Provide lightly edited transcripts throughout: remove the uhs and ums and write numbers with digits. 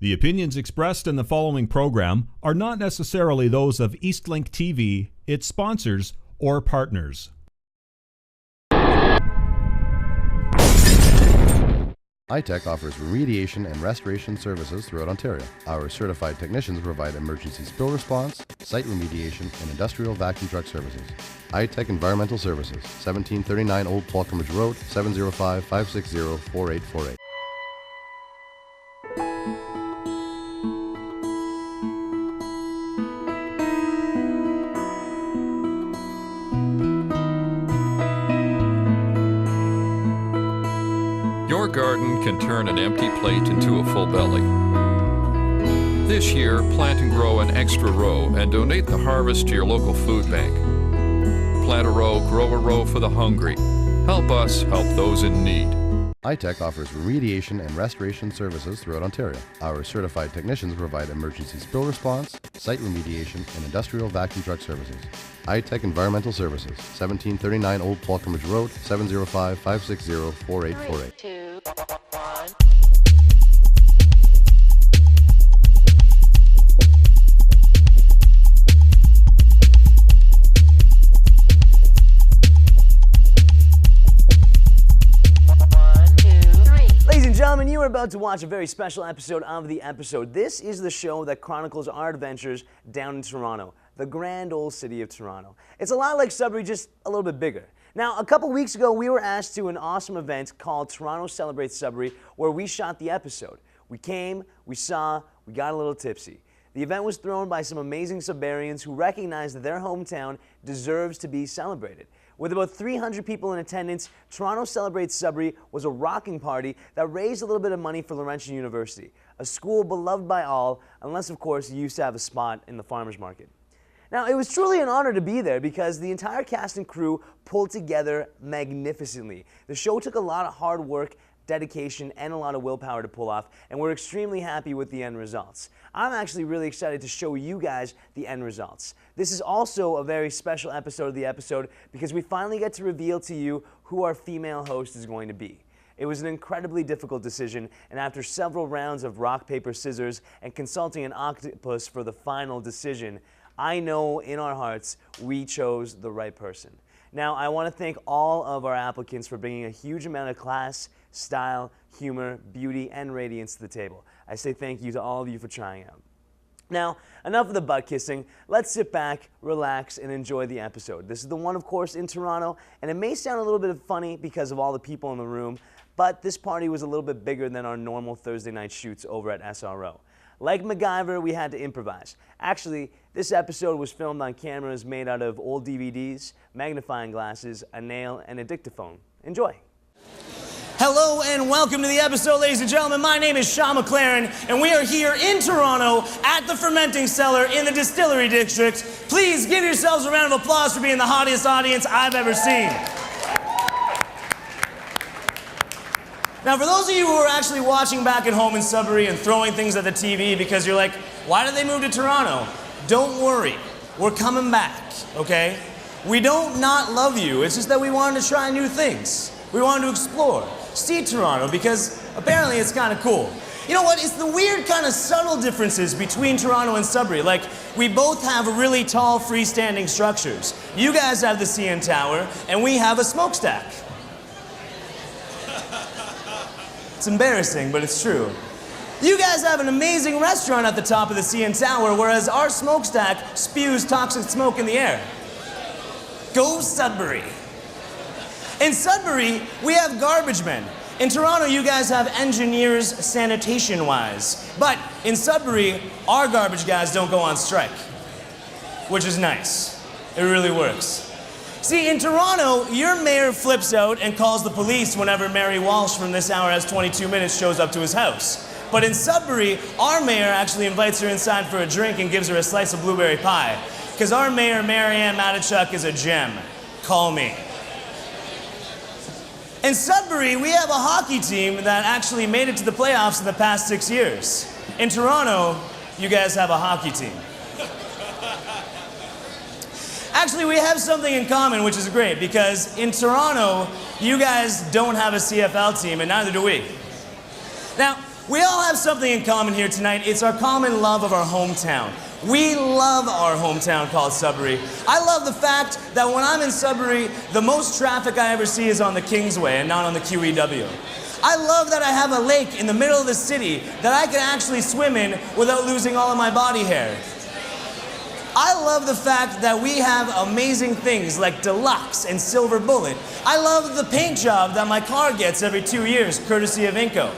The opinions expressed in the following program are not necessarily those of Eastlink TV, its sponsors, or partners. iTech offers remediation and restoration services throughout Ontario. Our certified technicians provide emergency spill response, site remediation, and industrial vacuum truck services. iTech Environmental Services, 1739 Old Falconbridge Road, 705-560-4848. Your garden can turn an empty plate into a full belly. This year, plant and grow an extra row and donate the harvest to your local food bank. Plant a row, grow a row for the hungry. Help us help those in need. iTech offers remediation and restoration services throughout Ontario. Our certified technicians provide emergency spill response, site remediation, and industrial vacuum truck services. iTech Environmental Services, 1739 Old Falconbridge Road, 705-560-4848. 3, 2, 1. Ladies and gentlemen, you are about to watch a very special episode of The Episode. This is the show that chronicles our adventures down in Toronto, the grand old city of Toronto. It's a lot like Sudbury, just a little bit bigger. Now, a couple weeks ago, we were asked to an awesome event called Toronto Celebrates Sudbury, where we shot the episode. We came, we saw, we got a little tipsy. The event was thrown by some amazing Sudburyans who recognized that their hometown deserves to be celebrated. With about 300 people in attendance, Toronto Celebrates Sudbury was a rocking party that raised a little bit of money for Laurentian University, a school beloved by all, unless of course you used to have a spot in the farmers market. Now, it was truly an honor to be there because the entire cast and crew pulled together magnificently. The show took a lot of hard work, dedication, and a lot of willpower to pull off, and we're extremely happy with the end results. I'm actually really excited to show you guys the end results. This is also a very special episode of The Episode because we finally get to reveal to you who our female host is going to be. It was an incredibly difficult decision, and after several rounds of rock, paper, scissors, and consulting an octopus for the final decision, I know in our hearts we chose the right person. Now, I want to thank all of our applicants for bringing a huge amount of class, style, humor, beauty, and radiance to the table. I say thank you to all of you for trying out. Now, enough of the butt kissing. Let's sit back, relax, and enjoy the episode. This is the one, of course, in Toronto, and it may sound a little bit funny because of all the people in the room, but this party was a little bit bigger than our normal Thursday night shoots over at SRO. Like MacGyver, we had to improvise. Actually, this episode was filmed on cameras made out of old DVDs, magnifying glasses, a nail, and a dictaphone. Enjoy. Hello and welcome to The Episode, ladies and gentlemen. My name is Sean McLaren, and we are here in Toronto at the Fermenting Cellar in the Distillery District. Please give yourselves a round of applause for being the hottest audience I've ever seen. Now, for those of you who are actually watching back at home in Sudbury and throwing things at the TV because you're like, why did they move to Toronto? Don't worry, we're coming back, okay? We don't not love you, it's just that we wanted to try new things. We wanted to explore, see Toronto, because apparently it's kind of cool. You know what, it's the weird kind of subtle differences between Toronto and Sudbury. Like, we both have really tall freestanding structures. You guys have the CN Tower, and we have a smokestack. It's embarrassing, but it's true. You guys have an amazing restaurant at the top of the CN Tower, whereas our smokestack spews toxic smoke in the air. Go Sudbury. In Sudbury, we have garbage men. In Toronto, you guys have engineers sanitation-wise. But in Sudbury, our garbage guys don't go on strike, which is nice. It really works. See, in Toronto, your mayor flips out and calls the police whenever Mary Walsh from This Hour Has 22 Minutes shows up to his house. But in Sudbury, our mayor actually invites her inside for a drink and gives her a slice of blueberry pie. Because our mayor, Mary Ann Matichuk, is a gem. Call me. In Sudbury, we have a hockey team that actually made it to the playoffs in the past 6 years. In Toronto, you guys have a hockey team. Actually, we have something in common, which is great, because in Toronto, you guys don't have a CFL team, and neither do we. Now, We all have something in common here tonight. It's our common love of our hometown. We love our hometown called Sudbury. I love the fact that when I'm in Sudbury, the most traffic I ever see is on the Kingsway and not on the QEW. I love that I have a lake in the middle of the city that I can actually swim in without losing all of my body hair. I love the fact that we have amazing things like Deluxe and Silver Bullet. I love the paint job that my car gets every 2 years, courtesy of Inco.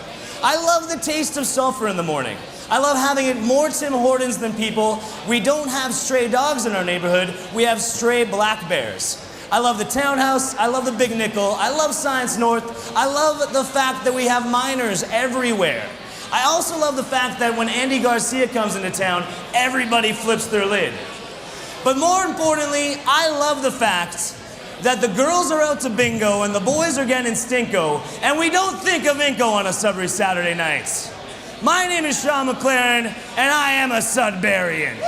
I love the taste of sulfur in the morning. I love having it more Tim Hortons than people. We don't have stray dogs in our neighborhood. We have stray black bears. I love the townhouse. I love the Big Nickel. I love Science North. I love the fact that we have miners everywhere. I also love the fact that when Andy Garcia comes into town, everybody flips their lid. But more importantly, I love the fact that the girls are out to bingo and the boys are getting stinko, and we don't think of Inco on a Sudbury Saturday night. My name is Sean McLaren, and I am a Sudburian.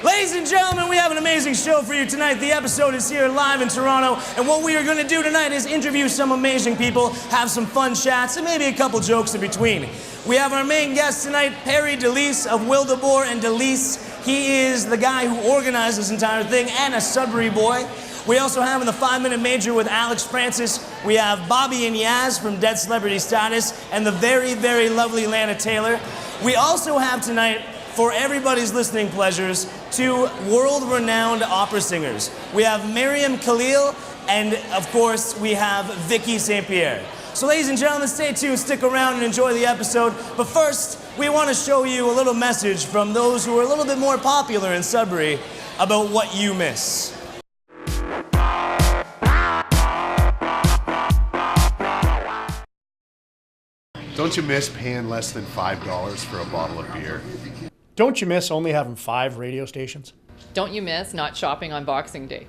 Ladies and gentlemen, we have an amazing show for you tonight. The episode is here live in Toronto, and what we are going to do tonight is interview some amazing people, have some fun chats, and maybe a couple jokes in between. We have our main guest tonight, Perry Dellelce of Wildeboer and Dellelce. He is the guy who organized this entire thing and a Sudbury boy. We also have in the 5-minute major with Alex Francis, we have Bobby and Yaz from Dead Celebrity Status, and the very, very lovely Lana Tailor. We also have tonight, for everybody's listening pleasures, 2 world-renowned opera singers. We have Miriam Khalil, and of course, we have Vicky St. Pierre. So ladies and gentlemen, stay tuned, stick around and enjoy the episode. But first, we want to show you a little message from those who are a little bit more popular in Sudbury about what you miss. Don't you miss paying less than $5 for a bottle of beer? Don't you miss only having 5 radio stations? Don't you miss not shopping on Boxing Day?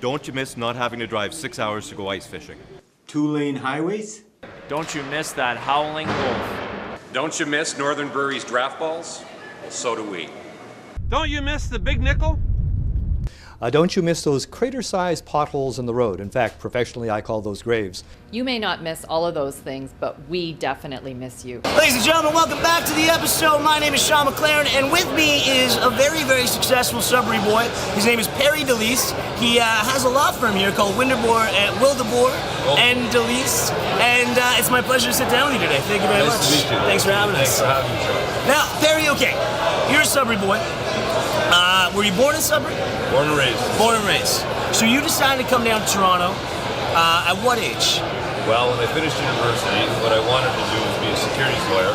Don't you miss not having to drive 6 hours to go ice fishing? 2-lane highways? Don't you miss that howling wolf? Don't you miss Northern Brewery's draft balls? So do we. Don't you miss the Big Nickel? Don't you miss those crater-sized potholes in the road? In fact, professionally, I call those graves. You may not miss all of those things, but we definitely miss you. Ladies and gentlemen, welcome back to the episode. My name is Sean McLaren, and with me is a very, very successful Sudbury boy. His name is Perry Dellelce. He has a law firm here called Wildeboer and Dellelce, and it's my pleasure to sit down with you today. Thank you very much. Nice to meet you. Thanks for having us. Thanks for having me, Sean. Now, Perry, okay, you're a Sudbury boy. Were you born in Sudbury? Born and raised. Born and raised. So you decided to come down to Toronto. At what age? Well, when I finished university, what I wanted to do was be a securities lawyer.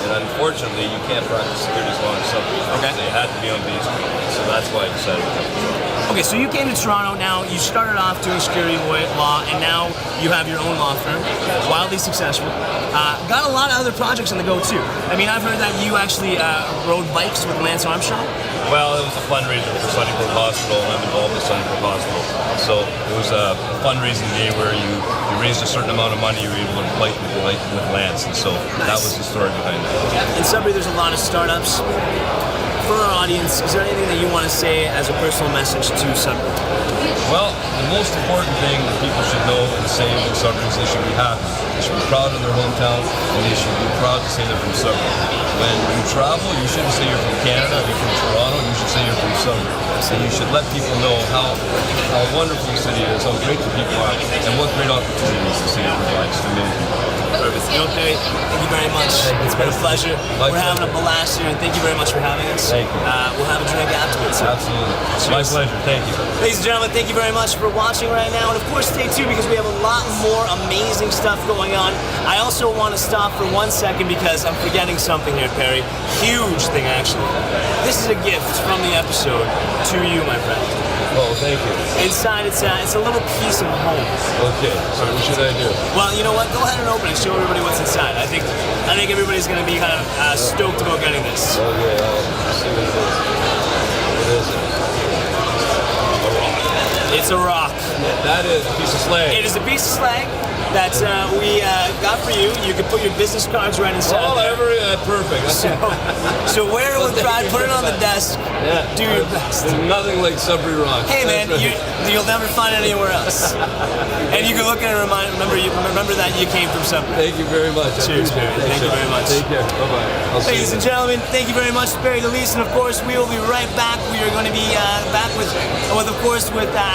And unfortunately, you can't practice securities law in Sudbury. Okay. They had to be on B Street. So that's why I decided to come to Toronto. Okay, so you came to Toronto. Now you started off doing security law, and now you have your own law firm, wildly successful. Got a lot of other projects on the go too. I mean, I've heard that you actually rode bikes with Lance Armstrong. Well, it was a fundraiser for Sunnybrook Hospital, and I'm involved with Sunnybrook Hospital. So it was a fundraising day where you raised a certain amount of money, you were able to bike with Lance, and so that was the story behind it. In Sudbury, there's a lot of startups. For our audience, is there anything that you want to say as a personal message to Sudbury? Well, the most important thing that people should know and say in Sudbury is they should be happy. They should be proud of their hometown, and they should be proud to say they're from Sudbury. When you travel, you shouldn't say you're from Canada, you're from Toronto, you should say you're from Sudbury. And you should let people know how wonderful the city is, how great the people are, and what great opportunities the city provides to many people. Perfect. Okay, thank you very much. It's been a pleasure. We're having a blast here, and thank you very much for having us. Thank you. We'll have a drink afterwards. Absolutely. It's my pleasure. Thank you. Ladies and gentlemen, thank you very much for watching right now. And of course, stay tuned because we have a lot more amazing stuff going on. I also want to stop for 1 second because I'm forgetting something here, Perry. Huge thing, actually. This is a gift from the episode to you, my friend. Oh, thank you. Inside, it's a little piece of home. Okay, so what should I do? Well, you know what? Go ahead and open it. Show everybody what's inside. I think everybody's going to be kind of stoked about getting this. Okay, I'll see what it is. What is it? A rock. It's a rock. That is a piece of slag. It is a piece of slag that we got for you. You can put your business cards right inside. Perfect. So wear it with pride, put it on the desk, do your best. There's nothing like Sudbury Rock. Hey man, you'll never find it anywhere else. And you can look at it and remember that you came from Sudbury. Thank you very much. Cheers, Perry. Thank you very much. Take care. Bye-bye. Ladies and gentlemen, thank you very much, Perry Dellelce, and of course we will be right back. We are going to be back with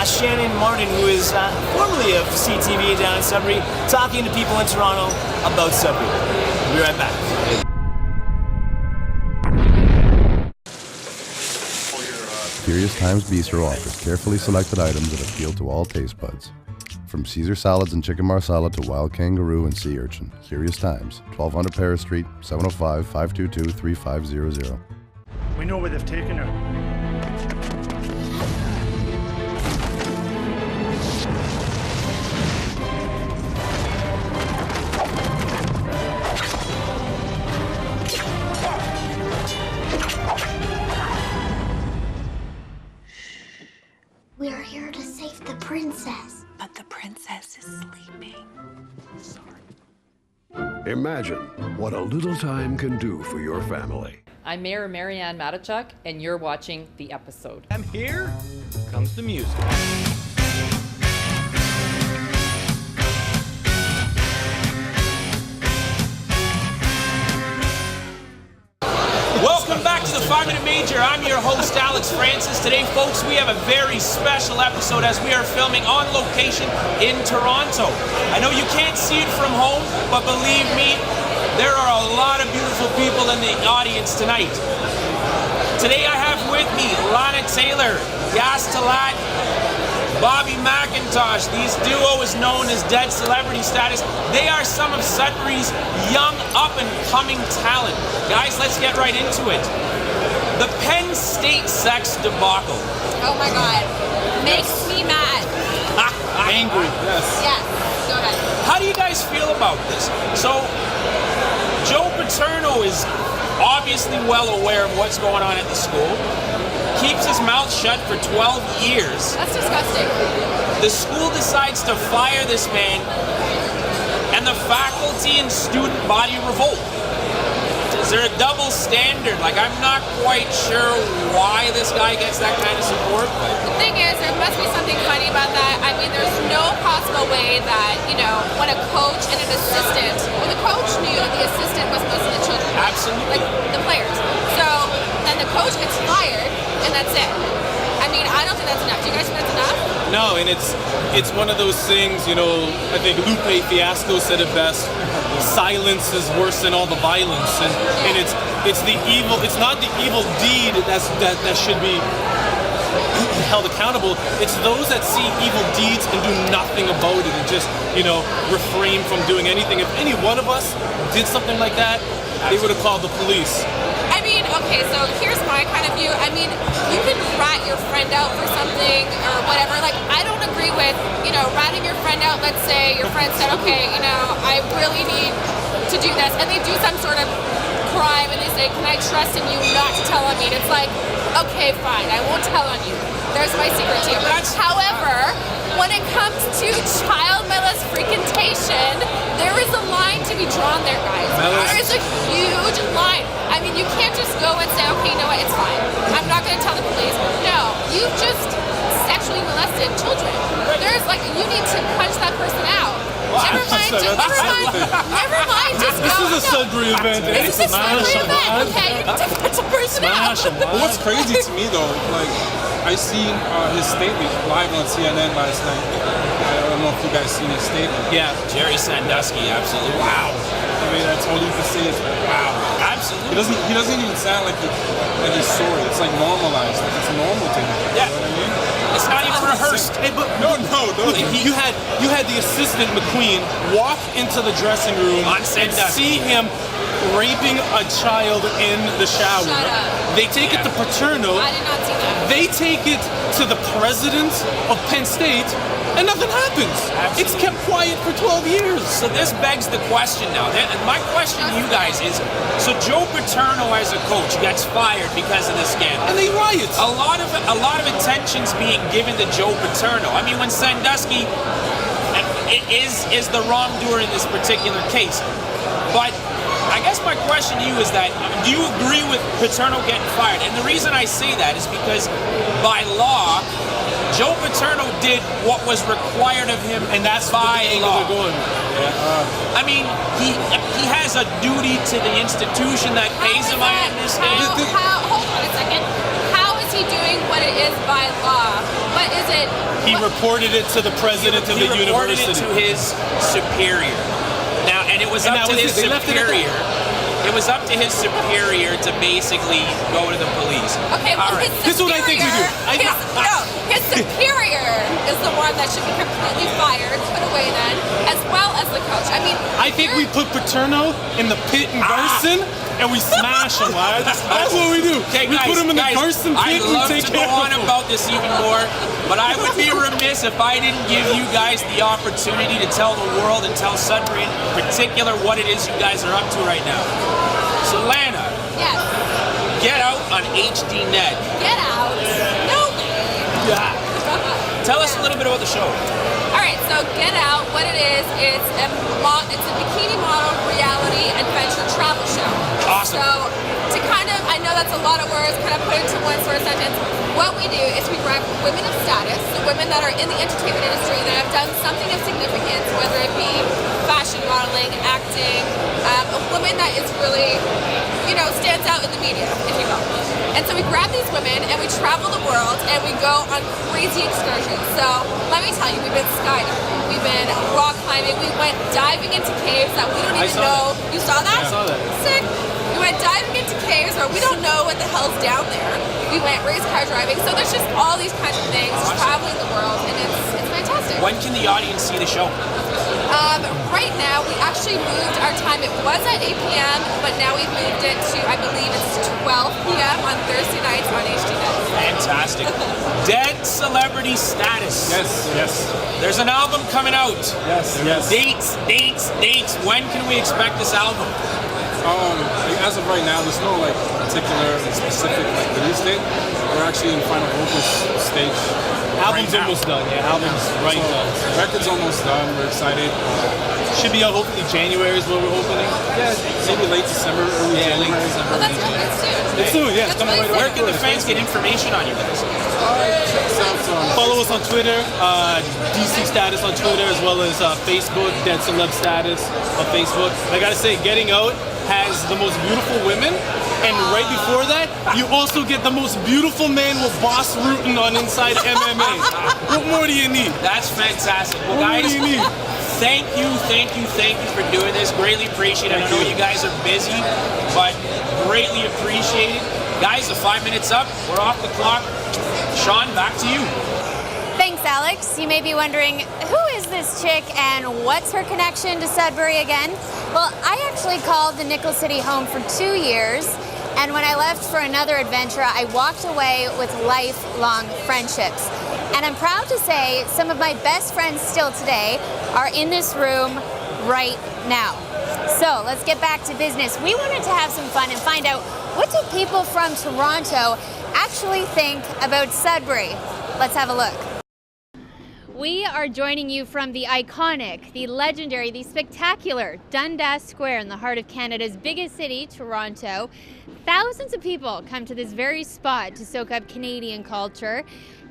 Shannon Martin, who is formerly of CTV down in Sudbury, talking to people in Toronto about Sudbury. We'll be right back. Curious Times Bistro offers carefully selected items that appeal to all taste buds. From Caesar salads and chicken marsala to wild kangaroo and sea urchin. Curious Times, 1200 Paris Street, 705-522-3500. We know where they've taken her. We are here to save the princess. But the princess is sleeping. Sorry. Imagine what a little time can do for your family. I'm Mayor Marianne Matichuk, and you're watching The Episode. And here comes the music. Welcome back to the 5-Minute Major. I'm your host, Alex Francis. Today, folks, we have a very special episode as we are filming on location in Toronto. I know you can't see it from home, but believe me, there are a lot of beautiful people in the audience tonight. Today, I have with me Lana Tailor, Taalat, Bobby Macintosh. This duo is known as Dead Celebrity Status. They are some of Sudbury's young up-and-coming talent. Guys, let's get right into it. The Penn State sex debacle. Oh my God. Makes me mad. Angry. Yes. Go ahead. How do you guys feel about this? So, Joe Paterno is obviously well aware of what's going on at the school. Keeps his mouth shut for 12 years. That's disgusting. The school decides to fire this man, and the faculty and student body revolt. Is there a double standard? Like, I'm not quite sure why this guy gets that kind of support. The thing is, there must be something funny about that. I mean, there's no possible way that, when a coach and an assistant, when the coach knew the assistant was most of the children. Absolutely. Like, the players. So, then the coach gets fired, and that's it. I mean, I don't think that's enough. Do you guys think that's enough? No, and it's one of those things, I think Lupe Fiasco said it best. Silence is worse than all the violence, and it's the evil. It's not the evil deed that should be held accountable. It's those that see evil deeds and do nothing about it and just refrain from doing anything. If any one of us did something like that, they would have called the police. I mean, okay, so here's my kind of view. I mean, you can rat your friend out for something or whatever. Like, I don't agree with, ratting your friend out. Let's say your friend said, okay, I really need to do this. And they do some sort of crime and they say, can I trust in you not to tell on me? And it's like, okay, fine, I won't tell on you. There's my secret to you. However, when it comes to child molestation, there is a line to be drawn there, guys. There is a huge line. I mean, you can't just go and say, okay, you know what, it's fine. I'm not going to tell the police. No, you've just sexually molested children. There's you need to punch that person out. Never mind, just go. This is a Sudbury event. This is a Sudbury event, okay? You need to punch a person out. What's crazy to me, though, I seen his statement live on CNN last night. I don't know if you guys seen his statement. Yeah, Jerry Sandusky, absolutely. Wow. I mean, that's all you can say is wow. Absolutely. He doesn't even sound like he's sorry. It's like normalized. Like it's normal to him. Yeah. You know what I mean? It's not even rehearsed. Hey, but no. You had the assistant McQueen walk into the dressing room and see him raping a child in the shower. Shut up. They take it to Paterno. I did not see that. They take it to the president of Penn State, and nothing happens. Absolutely. It's kept quiet for 12 years. So this begs the question now. My question to you guys is, so Joe Paterno as a coach gets fired because of this scandal. And they riot. A lot of attention's being given to Joe Paterno. I mean, when Sandusky, and is the wrongdoer in this particular case. But I guess my question to you is that, do you agree with Paterno getting fired? And the reason I say that is because by law, Joe Paterno did what was required of him, and that's by the law. They're going. I mean, he has a duty to the institution that pays him. I understand. Hold on a second. How is he doing what it is by law? What is it? He reported it to the president of the university. He reported it to his superior. Now, and it was up to his superior. It was up to his superior to basically go to the police. Okay, well, right. This is what I think we do. His superior is the one that should be completely fired, put away then, as well as the coach. I mean, I think we put Paterno in the pit in Garson, and we smash him. Right? That's what we do. Okay, we guys, put him in the Garson pit and take care of him. I'd love to go on about this even more, but I would be remiss if I didn't give you guys the opportunity to tell the world and tell Sudbury in particular what it is you guys are up to right now. So, Lana. Yes. Get Out on HDNet. Get Out? No way. Yeah. Tell us a little bit about the show. All right, so Get Out, what it is, it's a bikini model reality adventure travel show. Awesome. So to kind of, I know that's a lot of words, kind of put into one sort of sentence. What we do is we grab women of status, so women that are in the entertainment industry that have done something of significance, whether it be fashion modeling, acting, a woman that is really, stands out in the media, if you will. And so we grab these women and we travel the world and we go on crazy excursions. So let me tell you, we've been skydiving, we've been rock climbing, we went diving into caves that we don't even know. You saw that? I saw that. Sick. We went diving into caves where we don't know what the hell's down there. We went race car driving. So there's just all these kinds of things, traveling the world, and it's fantastic. When can the audience see the show? Right now, we actually moved our time. It was at 8 p.m., but now we've moved it to, I believe it's 12 p.m. on Thursday nights on HDNet. Fantastic. Dead Celebrity Status. Yes. There's an album coming out. Yes. Dates. When can we expect this album? As of right now, there's no particular specific release date. We're actually in final vocal stage. Album's almost done. Yeah, album's done. Record's almost done. We're excited. Should be out hopefully January is what we're hoping. Yeah, maybe late December, early January. Late December. Oh, that's soon. It's soon. Yeah, it's coming right up. Where can the fans get information on you guys? Follow us on Twitter, DC Status on Twitter, as well as Facebook, Dead Celeb Status on Facebook. I gotta say, Getting Out has the most beautiful women, and right before that, you also get the most beautiful man with Boss Rutan on Inside MMA. What more do you need? That's fantastic. Well, what guys, more do you need? Thank you for doing this. Greatly appreciate it. I know you guys are busy, but greatly appreciate it. Guys, the 5 minutes up. We're off the clock. Sean, back to you. Thanks, Alex. You may be wondering, who is this chick and what's her connection to Sudbury again? Well, I actually called the Nickel City home for 2 years, and when I left for another adventure, I walked away with lifelong friendships. And I'm proud to say some of my best friends still today are in this room right now. So let's get back to business. We wanted to have some fun and find out, what do people from Toronto actually think about Sudbury? Let's have a look. We are joining you from the iconic, the legendary, the spectacular Dundas Square in the heart of Canada's biggest city, Toronto. Thousands of people come to this very spot to soak up Canadian culture.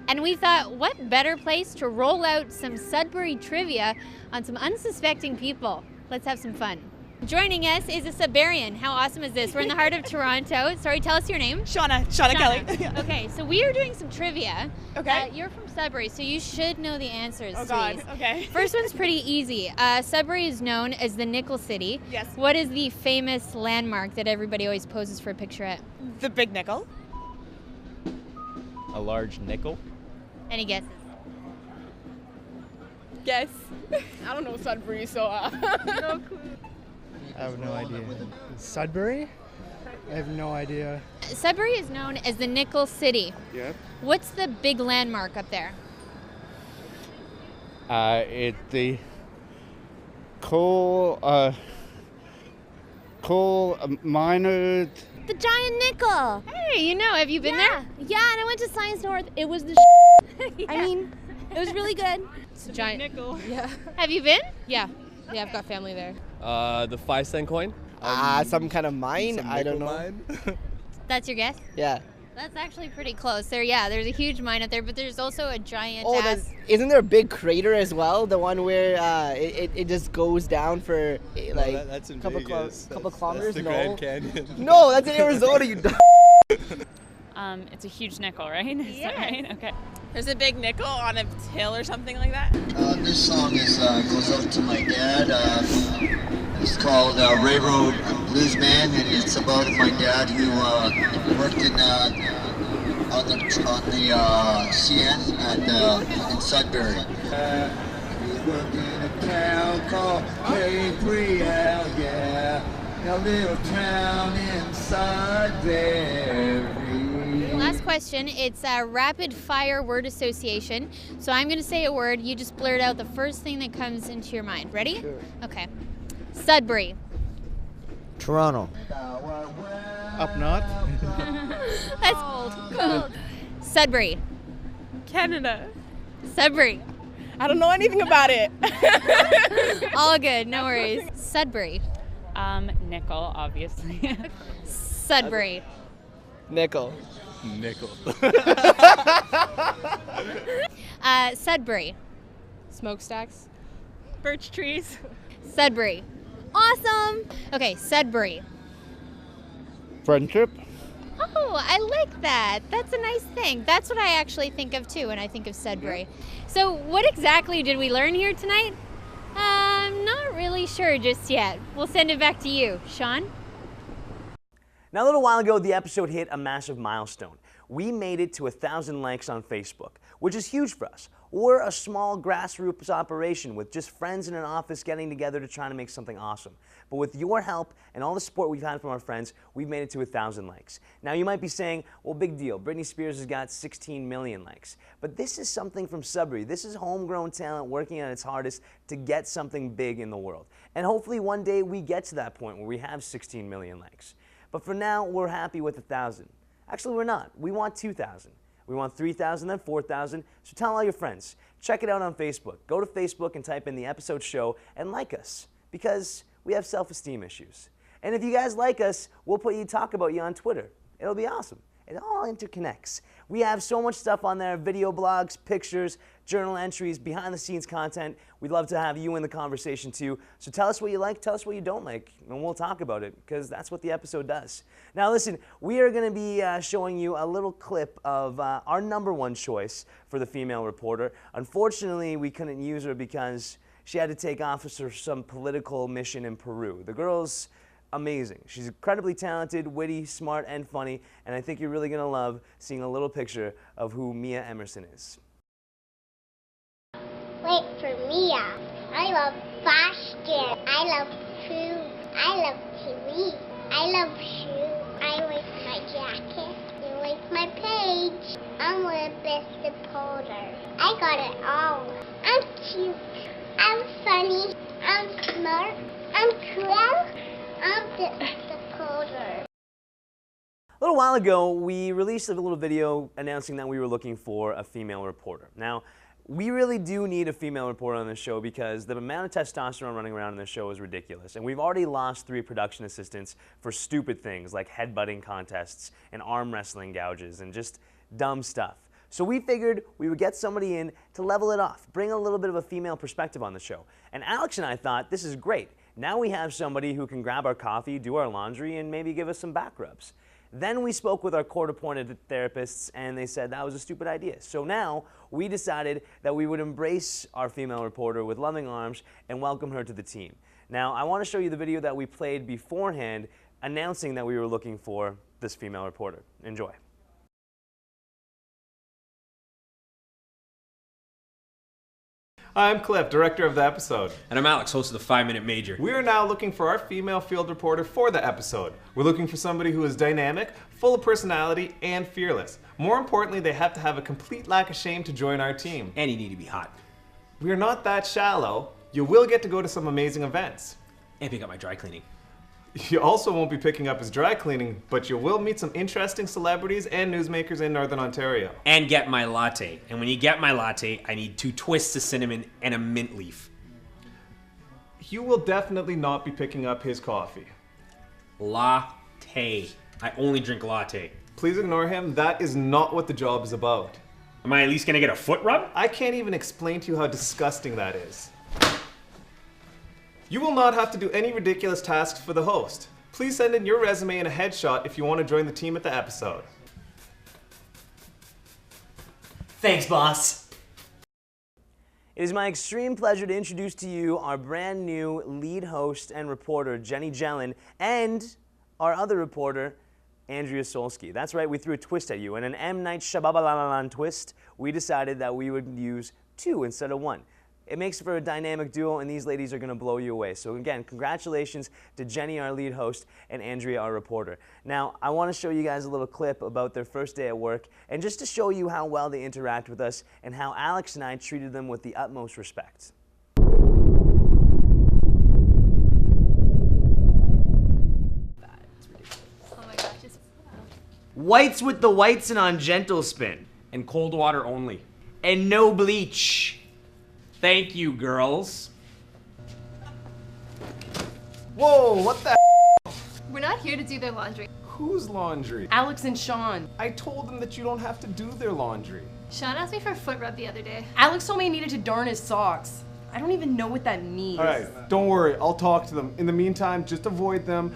And we thought, what better place to roll out some Sudbury trivia on some unsuspecting people? Let's have some fun. Joining us is a Sudburian. How awesome is this? We're in the heart of Toronto. Sorry, tell us your name. Shauna Kelly. Okay, so we are doing some trivia. Okay. You're from Sudbury, so you should know the answers. Oh God, please. okay. First one's pretty easy. Sudbury is known as the Nickel City. Yes. What is the famous landmark that everybody always poses for a picture at? The Big Nickel. A large nickel? Any guesses? Guess. I don't know Sudbury, so no clue. I have no idea. Sudbury? I have no idea. Sudbury is known as the Nickel City. Yeah. What's the big landmark up there? It's the coal miner. The giant nickel. Hey, you know, have you been there? Yeah, and I went to Science North. It was the Yeah. I mean, it was really good. It's a giant nickel. Yeah. Have you been? Yeah. Yeah, I've got family there. The 5-cent coin. Some kind of mine. I don't know. Mine. That's your guess? Yeah. That's actually pretty close. There's a huge mine up there, but there's also a giant Isn't there a big crater as well? The one where it just goes down for like that's in couple Vegas. couple kilometers? That's the Grand Canyon. No, that's in Arizona. You. It's a huge nickel, right? Is that right? Okay. There's a big nickel on a hill or something like that. This song goes out to my dad. It's called Railroad Blues Man, and it's about my dad who worked on the CN in Sudbury. We worked in a town called Perry, yeah, a little town in Sudbury. Last question. It's a rapid fire word association. So I'm going to say a word. You just blurt out the first thing that comes into your mind. Ready? Sure. Okay. Sudbury. Toronto. Up north. That's cold. Sudbury. Canada. Sudbury. I don't know anything about it. All good. No worries. Sudbury. Nickel, obviously. Sudbury. Nickel. Nickel. Sudbury. Smokestacks. Birch trees. Sudbury. Awesome. Okay, Sudbury. Friendship. Oh, I like that. That's a nice thing. That's what I actually think of too when I think of Sudbury. So what exactly did we learn here tonight? I'm not really sure just yet. We'll send it back to you. Sean? Now, a little while ago, the episode hit a massive milestone. We made it to 1,000 likes on Facebook, which is huge for us. We're a small grassroots operation with just friends in an office getting together to try to make something awesome. But with your help and all the support we've had from our friends, we've made it to 1,000 likes. Now, you might be saying, well, big deal. Britney Spears has got 16 million likes. But this is something from Sudbury. This is homegrown talent working at its hardest to get something big in the world. And hopefully one day we get to that point where we have 16 million likes. But for now, we're happy with 1,000. Actually, we're not. We want 2,000. We want 3,000, then 4,000. So tell all your friends. Check it out on Facebook. Go to Facebook and type in the episode show and like us, because we have self-esteem issues. And if you guys like us, we'll talk about you on Twitter. It'll be awesome. It all interconnects. We have so much stuff on there, video blogs, pictures, journal entries, behind-the-scenes content. We'd love to have you in the conversation too. So tell us what you like, tell us what you don't like, and we'll talk about it, because that's what the episode does. Now listen, we are going to be showing you a little clip of our #1 choice for the female reporter. Unfortunately, we couldn't use her because she had to take off for some political mission in Peru. The girl's amazing. She's incredibly talented, witty, smart, and funny, and I think you're really going to love seeing a little picture of who Mia Emerson is. Wait for Mia. I love fashion. I love food. I love TV. I love shoes. I like my jacket. You like my page. I'm the best reporter. I got it all. I'm cute. I'm funny. I'm smart. I'm cool. I'm the reporter. A little while ago, we released a little video announcing that we were looking for a female reporter. Now, we really do need a female reporter on this show because the amount of testosterone running around in this show is ridiculous. And we've already lost 3 production assistants for stupid things like headbutting contests and arm wrestling gouges and just dumb stuff. So we figured we would get somebody in to level it off, bring a little bit of a female perspective on the show. And Alex and I thought, this is great. Now we have somebody who can grab our coffee, do our laundry, and maybe give us some back rubs. Then we spoke with our court-appointed therapists, and they said that was a stupid idea. So now we decided that we would embrace our female reporter with loving arms and welcome her to the team. Now, I want to show you the video that we played beforehand announcing that we were looking for this female reporter. Enjoy. Hi, I'm Cliff, director of the episode. And I'm Alex, host of the 5-Minute Major. We are now looking for our female field reporter for the episode. We're looking for somebody who is dynamic, full of personality, and fearless. More importantly, they have to have a complete lack of shame to join our team. And you need to be hot. We are not that shallow. You will get to go to some amazing events. And pick up my dry cleaning. You also won't be picking up his dry cleaning, but you will meet some interesting celebrities and newsmakers in Northern Ontario. And get my latte. And when you get my latte, I need 2 twists of cinnamon and a mint leaf. You will definitely not be picking up his coffee. Latte. I only drink latte. Please ignore him. That is not what the job is about. Am I at least gonna get a foot rub? I can't even explain to you how disgusting that is. You will not have to do any ridiculous tasks for the host. Please send in your resume and a headshot if you want to join the team at the episode. Thanks, boss. It is my extreme pleasure to introduce to you our brand new lead host and reporter, Jenny Jellin, and our other reporter, Andrea Solsky. That's right, we threw a twist at you. In an M. Night Shyamalan twist, we decided that we would use 2 instead of 1. It makes for a dynamic duo, and these ladies are going to blow you away. So again, congratulations to Jenny, our lead host, and Andrea, our reporter. Now, I want to show you guys a little clip about their first day at work, and just to show you how well they interact with us and how Alex and I treated them with the utmost respect. Whites with the whites and on gentle spin. And cold water only. And no bleach. Thank you, girls. Whoa, what the We're not here to do their laundry. Whose laundry? Alex and Sean. I told them that you don't have to do their laundry. Sean asked me for a foot rub the other day. Alex told me he needed to darn his socks. I don't even know what that means. All right, don't worry, I'll talk to them. In the meantime, just avoid them.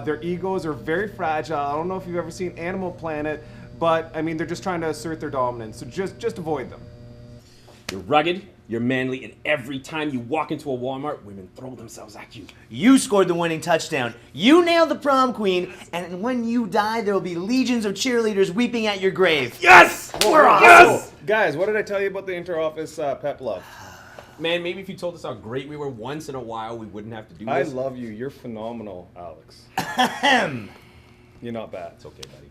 Their egos are very fragile. I don't know if you've ever seen Animal Planet, but I mean, they're just trying to assert their dominance, so just avoid them. You're rugged, you're manly, and every time you walk into a Walmart, women throw themselves at you. You scored the winning touchdown. You nailed the prom queen, and when you die, there will be legions of cheerleaders weeping at your grave. Yes! We're awesome! Yes! Guys, what did I tell you about the inter-office pep love? Man, maybe if you told us how great we were once in a while, we wouldn't have to do I this. love you. You're phenomenal, Alex. You're not bad. It's okay, buddy.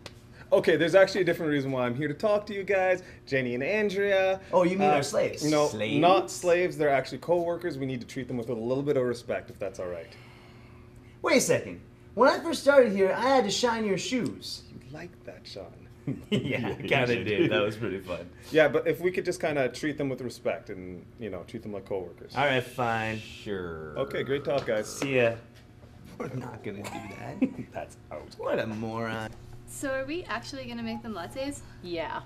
Okay, there's actually a different reason why I'm here to talk to you guys. Jenny and Andrea. Oh, you mean our slaves? No, Slaves? not slaves. They're actually co-workers. We need to treat them with a little bit of respect, if that's all right. Wait a second. When I first started here, I had to shine your shoes. You like that, Sean. Yeah, I kinda did. That was pretty fun. Yeah, but if we could just kind of treat them with respect and, you know, treat them like co-workers. All right, fine. Sure. Okay, great talk, guys. See ya. We're not gonna do that. That's out. What a moron. So are we actually gonna make them lattes? Yeah.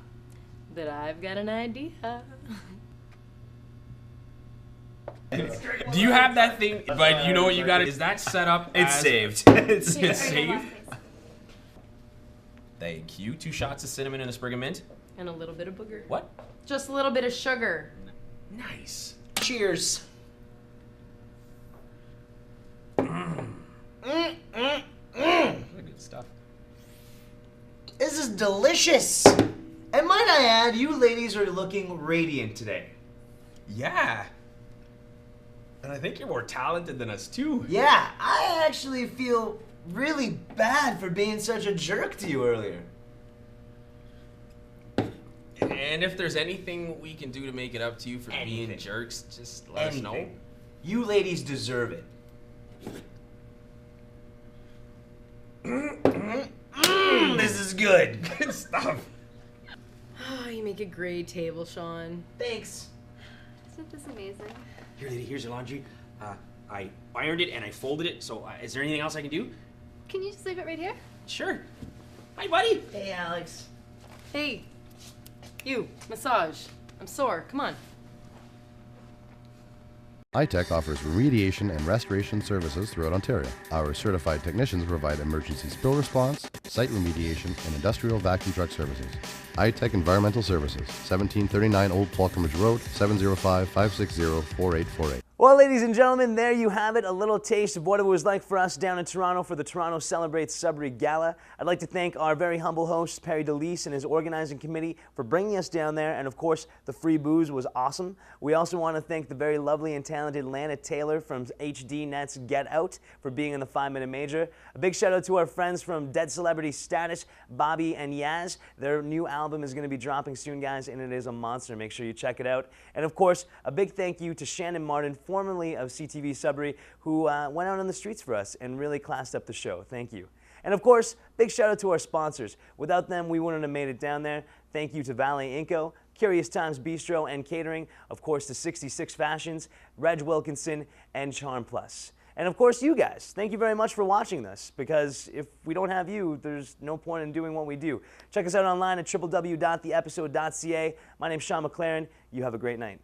But I've got an idea. Do you have that thing? But you know what you got? Is that set up? It's as- saved. It's saved. Thank you. 2 shots of cinnamon and a sprig of mint. And a little bit of booger. What? Just a little bit of sugar. Nice. Cheers. Good stuff. This is delicious. And might I add, you ladies are looking radiant today. Yeah. And I think you're more talented than us too. Yeah, I actually feel really bad for being such a jerk to you earlier. And if there's anything we can do to make it up to you for being jerks, just let us know. You ladies deserve it. This is good. Good stuff. Oh, you make a great table, Sean. Thanks. Isn't this amazing? Here, lady, here's your laundry. I ironed it and I folded it, so is there anything else I can do? Can you just leave it right here? Sure. Hi, buddy. Hey, Alex. Hey, you, massage. I'm sore, come on. iTech offers remediation and restoration services throughout Ontario. Our certified technicians provide emergency spill response, site remediation, and industrial vacuum truck services. iTech Environmental Services, 1739 Old Falconbridge Road, 705-560-4848. Well, ladies and gentlemen, there you have it, a little taste of what it was like for us down in Toronto for the Toronto Celebrates Sudbury Gala. I'd like to thank our very humble host, Perry Dellelce, and his organizing committee for bringing us down there, and of course, the free booze was awesome. We also want to thank the very lovely and talented Lana Tailor from HD Net's Get Out for being in the 5-Minute Major. A big shout out to our friends from Dead Celebrity Status, Bobby and Yaz. Their new album is going to be dropping soon, guys, and it is a monster. Make sure you check it out. And of course, a big thank you to Shannon Martin formerly of CTV Sudbury, who went out on the streets for us and really classed up the show. Thank you. And of course, big shout out to our sponsors. Without them, we wouldn't have made it down there. Thank you to Valet Inco, Curious Times Bistro and Catering, of course to 66 Fashions, Reg Wilkinson, and Charm Plus. And of course you guys, thank you very much for watching this, because if we don't have you, there's no point in doing what we do. Check us out online at www.theepisode.ca. My name's Sean McLaren. You have a great night.